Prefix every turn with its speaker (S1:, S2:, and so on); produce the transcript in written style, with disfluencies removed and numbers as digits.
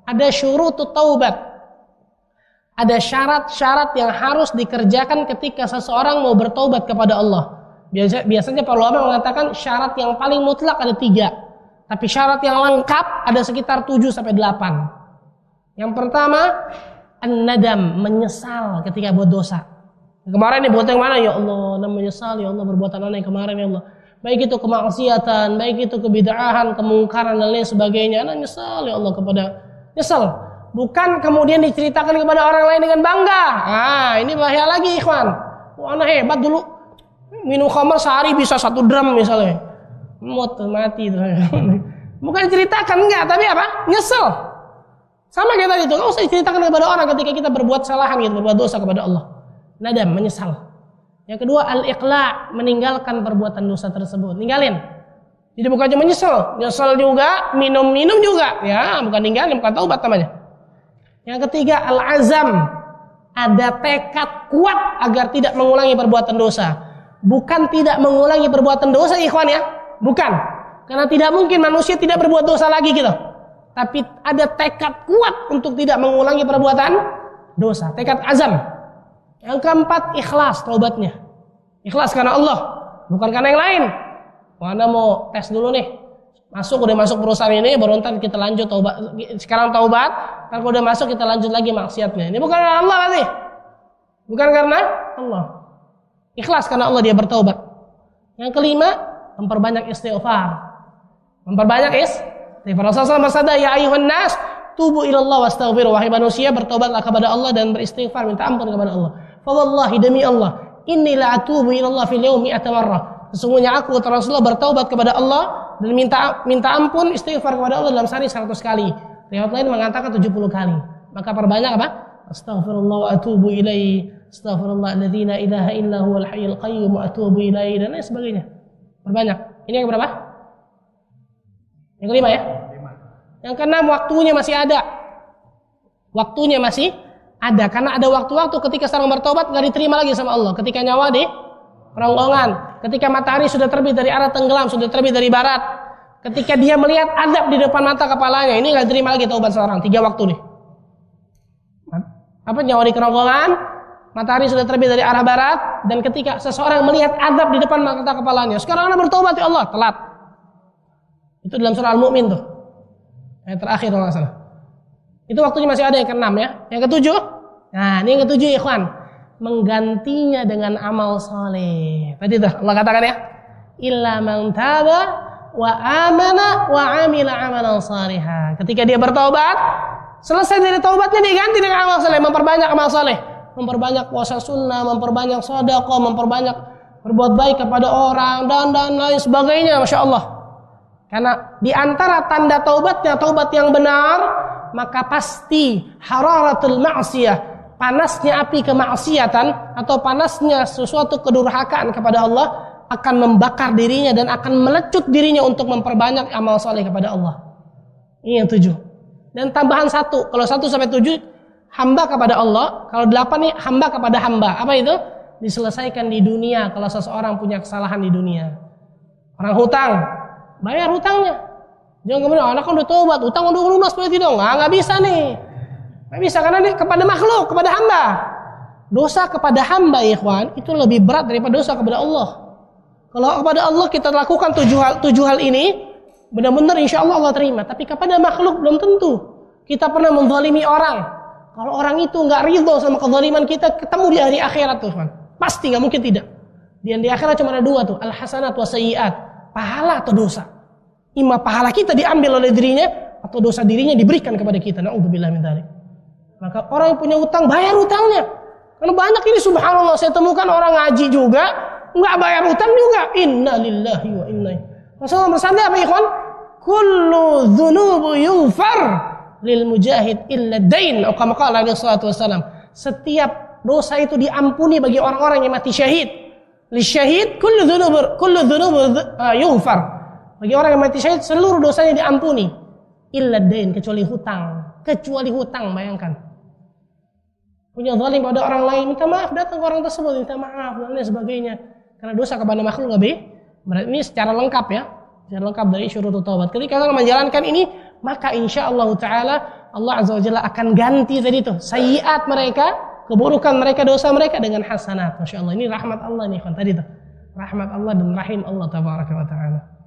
S1: ada syurutut taubat. Ada syarat-syarat yang harus dikerjakan ketika seseorang mau bertaubat kepada Allah. Biasanya para ulama mengatakan syarat yang paling mutlak ada 3. Tapi syarat yang lengkap ada sekitar 7-8. Yang pertama, an-nadam, menyesal ketika buat dosa. Kemarin nih buat yang mana ya Allah? Dan menyesal ya Allah perbuatan aneh kemarin ya Allah. Baik itu kemaksiatan, baik itu kebid'ahan, kemungkaran dan lain sebagainya. Ana nyesal ya Allah kepada nyesal. Bukan kemudian diceritakan kepada orang lain dengan bangga. Ini bahaya lagi ikhwan. Wah, ana hebat dulu. Minum khamar sehari bisa 1 drum misalnya. Mati itu. Bukan diceritakan enggak, tapi apa? Nyesel. Sama kayak tadi itu, enggak usah diceritakan kepada orang ketika kita berbuat kesalahan gitu, berbuat dosa kepada Allah. Nadam, menyesal. Yang kedua, al-iqla', meninggalkan perbuatan dosa tersebut. Ninggalin. Jadi bukan cuma nyesel juga, minum juga. Ya, bukan ninggalin, bukan taubat namanya. Yang ketiga, al-azam, ada tekad kuat agar tidak mengulangi perbuatan dosa. Bukan tidak mengulangi perbuatan dosa, ikhwan ya. Bukan. Karena tidak mungkin manusia tidak berbuat dosa lagi gitu. Tapi ada tekad kuat untuk tidak mengulangi perbuatan dosa. Tekad azam. Yang keempat, ikhlas taubatnya. Ikhlas karena Allah, bukan karena yang lain. Mana mau tes dulu nih. Udah masuk perusahaan ini, baru ntar kita lanjut taubat. Sekarang taubat, kalau udah masuk kita lanjut lagi maksiatnya. Ini bukan karena Allah berarti. Bukan karena Allah. Ikhlas karena Allah dia bertaubat. Yang kelima, memperbanyak istighfar. Memperbanyak istighfar. Rasulullah bersabda, ya ayuhan nas, tubu ilallah wastaghfiru. Wahai manusia, bertaubatlah kepada Allah dan beristighfar, minta ampun kepada Allah. Fa wallahi, demi Allah, inni la atubu ilallah fil yaumi 100 marrah. Sesungguhnya aku kata Rasulullah bertaubat kepada Allah dan minta ampun istighfar kepada Allah dalam sehari 100 kali. Riwayat lain mengatakan 70 kali. Maka perbanyak apa? Astaghfirullah wa atubu ilaihi. Astaghfirullah alladzi la ilaha illa huwal hayyul qayyum wa atubu ilaihi dan lain sebagainya. Perbanyak. Ini yang berapa? Yang kelima ya? Yang keenam, waktunya masih ada. Waktunya masih ada karena ada waktu-waktu ketika seorang bertobat nggak diterima lagi sama Allah. Ketika nyawa di kerongkongan, ketika matahari sudah terbit dari arah tenggelam, sudah terbit dari barat, ketika dia melihat azab di depan mata kepalanya, ini nggak diterima lagi taubat seorang. 3 waktu nih. Apa, nyawa di kerongkongan, matahari sudah terbit dari arah barat, dan ketika seseorang melihat azab di depan mata kepalanya, sekarang anda bertobat ya Allah, telat. Itu dalam surah Al-Mu'min tuh. Yang terakhir kalau nggak salah. Itu waktunya masih ada. Yang ke-6 ya. Yang ke-7. Nah, ini yang ke-7 ikhwan. Menggantinya dengan amal soleh. Tadi tuh Allah katakan ya. Illa man taba wa amana wa amila amalan salihah. Ketika dia bertaubat, selesai dari taubatnya diganti dengan amal soleh. Memperbanyak amal soleh. Memperbanyak puasa sunnah, memperbanyak sedekah, memperbanyak berbuat baik kepada orang dan lain sebagainya. Masya Allah. Karena di antara tanda taubatnya, taubat yang benar, maka pasti hararatul ma'siyah, panasnya api kemaksiatan atau panasnya sesuatu kedurhakaan kepada Allah akan membakar dirinya dan akan melecut dirinya untuk memperbanyak amal soleh kepada Allah. Ini yang 7. Dan tambahan 1, kalau 1 sampai 7 hamba kepada Allah, kalau 8 nih hamba kepada hamba. Apa itu? Diselesaikan di dunia kalau seseorang punya kesalahan di dunia. Orang hutang, bayar hutangnya. Jangan kemudian anak kan udah tobat, hutang udah lunas berarti dong. Nggak bisa nih. Nggak bisa karena ini kepada makhluk, kepada hamba. Dosa kepada hamba ikhwan itu lebih berat daripada dosa kepada Allah. Kalau kepada Allah kita lakukan 7 hal ini, benar-benar insya Allah Allah terima. Tapi kepada makhluk belum tentu. Kita pernah menzalimi orang. Kalau orang itu nggak ridho sama kezaliman kita, ketemu di hari akhirat tuh, ikhwan. Pasti nggak mungkin tidak. Di akhirat cuma ada 2 tuh, al-hasanat wa sayyi'at. Pahala atau dosa. Ima pahala kita diambil oleh dirinya atau dosa dirinya diberikan kepada kita. Na'udzubillah min dzalik. Maka orang yang punya utang bayar utangnya. Karena banyak ini subhanallah saya temukan orang ngaji juga enggak bayar utang juga. Inna lillahi wa inna ilaihi. Rasulullah bersabda apa ikhwan? Kullu dzunubu yughfar lil mujahid illa dain. Atau kama qala alaihi salatu wasallam. Setiap dosa itu diampuni bagi orang-orang yang mati syahid. Lisyahid kullu dzunubu yughfar. Bagi orang yang mati syahid seluruh dosanya diampuni. Illa dain, kecuali hutang. Kecuali hutang, bayangkan. Punya zalim pada orang lain, minta maaf, datang ke orang tersebut, minta maaf dan lain sebagainya. Karena dosa kepada makhluk lebih. Ini secara lengkap ya. Secara lengkap dari syurutut taubat. Ketika kita menjalankan ini, maka insya Allah Ta'ala Allah Azza wa Jalla akan ganti tadi tuh sayyiat mereka, keburukan mereka, dosa mereka dengan hasanat. Masya Allah, ini rahmat Allah nih kan tadi tuh. Rahmat Allah dan rahim Allah tabaraka wa ta'ala.